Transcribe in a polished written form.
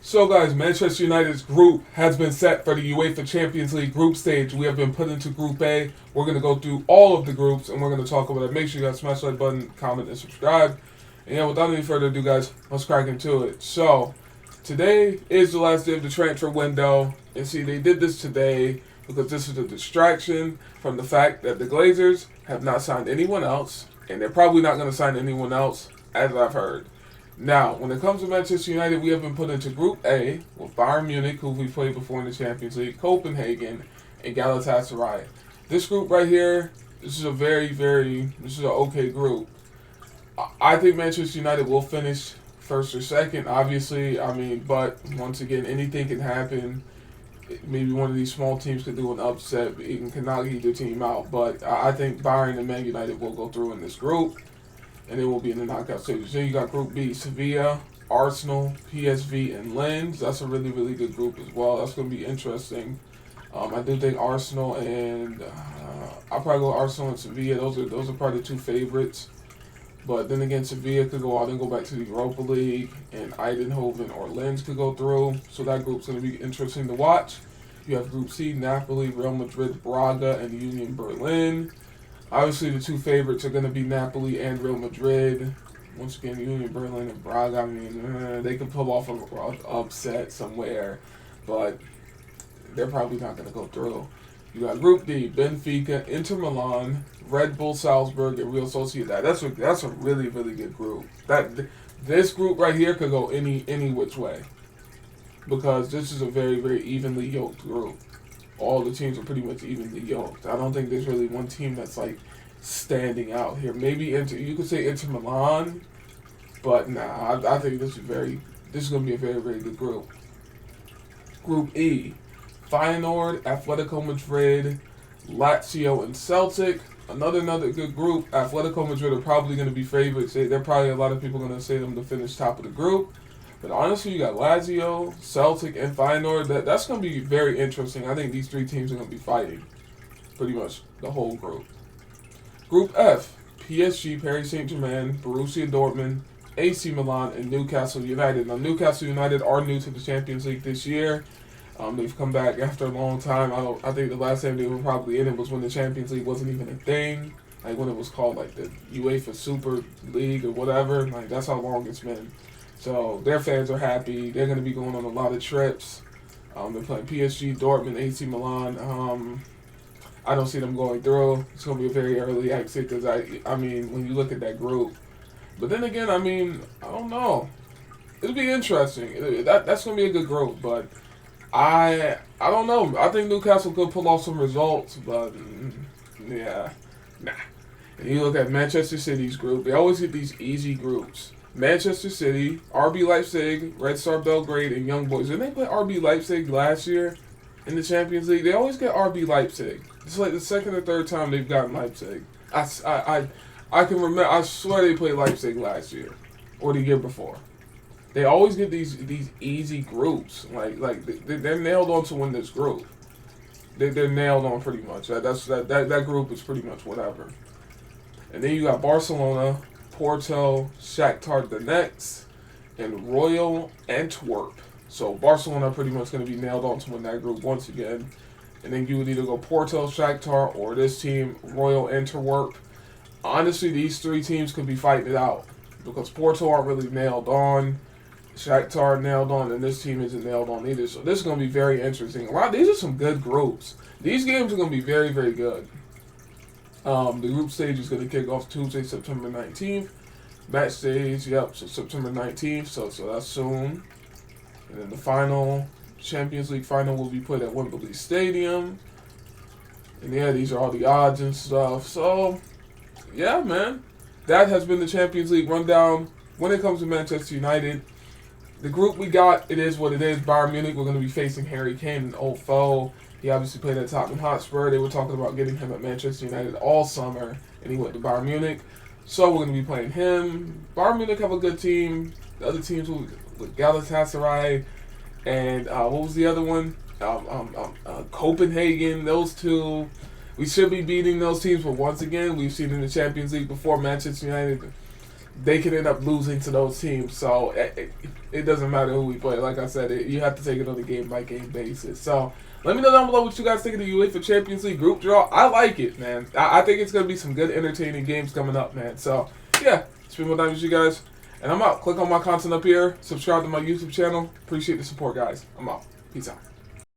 So guys, Manchester United's group has been set for the UEFA Champions League group stage. We have been put into Group A. We're going to go through all of the groups and we're going to talk about it. Make sure you guys smash the like button, comment, and subscribe. And yeah, without any further ado guys, let's crack into it. So, today is the last day of the transfer window. And see, they did this today because this is a distraction from the fact that the Glazers have not signed anyone else. And they're probably not going to sign anyone else, as I've heard. Now, when it comes to Manchester United, we have been put into Group A with Bayern Munich, who we played before in the Champions League, Copenhagen, and Galatasaray. This group right here, this is an okay group. I think Manchester United will finish first or second, obviously. But once again, anything can happen. Maybe one of these small teams could do an upset and can knock either team out. But I think Bayern and Man United will go through in this group. And it will be in the knockout stages. Then you got Group B, Sevilla, Arsenal, PSV, and Lens. That's a really good group as well. That's going to be interesting. I do think Arsenal and I'll probably go Arsenal and Sevilla. Those are probably the two favorites. But then again, Sevilla could go out and go back to the Europa League, and Eindhoven or Lens could go through. So that group's going to be interesting to watch. You have Group C, Napoli, Real Madrid, Braga, and Union Berlin. Obviously, the two favorites are going to be Napoli and Real Madrid. Once again, Union Berlin and Braga, they could pull off an upset somewhere, but they're probably not going to go through. You got Group D, Benfica, Inter Milan, Red Bull Salzburg, and Real Sociedad. That's a really good group. This group right here could go any which way because this is a very evenly yoked group. All the teams are pretty much evenly yoked. I don't think there's really one team that's like standing out here. Maybe you could say Inter Milan, but nah, I think this is going to be a very good group. Group E, Feyenoord, Atletico Madrid, Lazio, and Celtic. Another good group. Atletico Madrid are probably going to be favorites. They're probably a lot of people going to say them to finish top of the group. But honestly, you got Lazio, Celtic, and Feyenoord. That's going to be very interesting. I think these three teams are going to be fighting pretty much the whole group. Group F, PSG, Paris Saint-Germain, Borussia Dortmund, AC Milan, and Newcastle United. Now, Newcastle United are new to the Champions League this year. They've come back after a long time. I think the last time they were probably in it was when the Champions League wasn't even a thing. Like when it was called like the UEFA Super League or whatever. Like that's how long it's been. So their fans are happy. They're going to be going on a lot of trips. They're playing PSG, Dortmund, AC Milan. I don't see them going through. It's going to be a very early exit because when you look at that group. But then again, I don't know. It'll be interesting. That's going to be a good group, but I don't know. I think Newcastle could pull off some results, but yeah, nah. And you look at Manchester City's group. They always get these easy groups. Manchester City, RB Leipzig, Red Star Belgrade, and Young Boys. Didn't they play RB Leipzig last year in the Champions League? They always get RB Leipzig. It's like the second or third time they've gotten Leipzig. I can remember. I swear they played Leipzig last year or the year before. They always get these easy groups. Like they're nailed on to win this group. They're nailed on pretty much. That group is pretty much whatever. And then you got Barcelona, Porto, Shakhtar Donetsk, and Royal Antwerp. So Barcelona are pretty much going to be nailed on to win that group once again. And then you would either go Porto, Shakhtar, or this team, Royal Antwerp. Honestly, these three teams could be fighting it out because Porto aren't really nailed on, Shakhtar nailed on, and this team isn't nailed on either. So this is going to be very interesting. Wow, these are some good groups. These games are going to be very good. The group stage is going to kick off Tuesday, September 19th. Match stage, so September 19th, so that's soon. And then the final, Champions League final, will be played at Wembley Stadium. And yeah, these are all the odds and stuff. So, yeah, man. That has been the Champions League rundown. When it comes to Manchester United, the group we got, it is what it is. Bayern Munich, we're going to be facing Harry Kane, an old foe. He obviously played at Tottenham Hotspur. They were talking about getting him at Manchester United all summer, and he went to Bayern Munich. So we're going to be playing him. Bayern Munich have a good team. The other teams with Galatasaray and what was the other one? Copenhagen. Those two. We should be beating those teams, but once again, we've seen in the Champions League before Manchester United they could end up losing to those teams. So it doesn't matter who we play. Like I said, you have to take it on a game-by-game basis. So let me know down below what you guys think of the UEFA Champions League group draw. I like it, man. I think it's going to be some good, entertaining games coming up, man. So, yeah, spend more time with you guys. And I'm out. Click on my content up here. Subscribe to my YouTube channel. Appreciate the support, guys. I'm out. Peace out.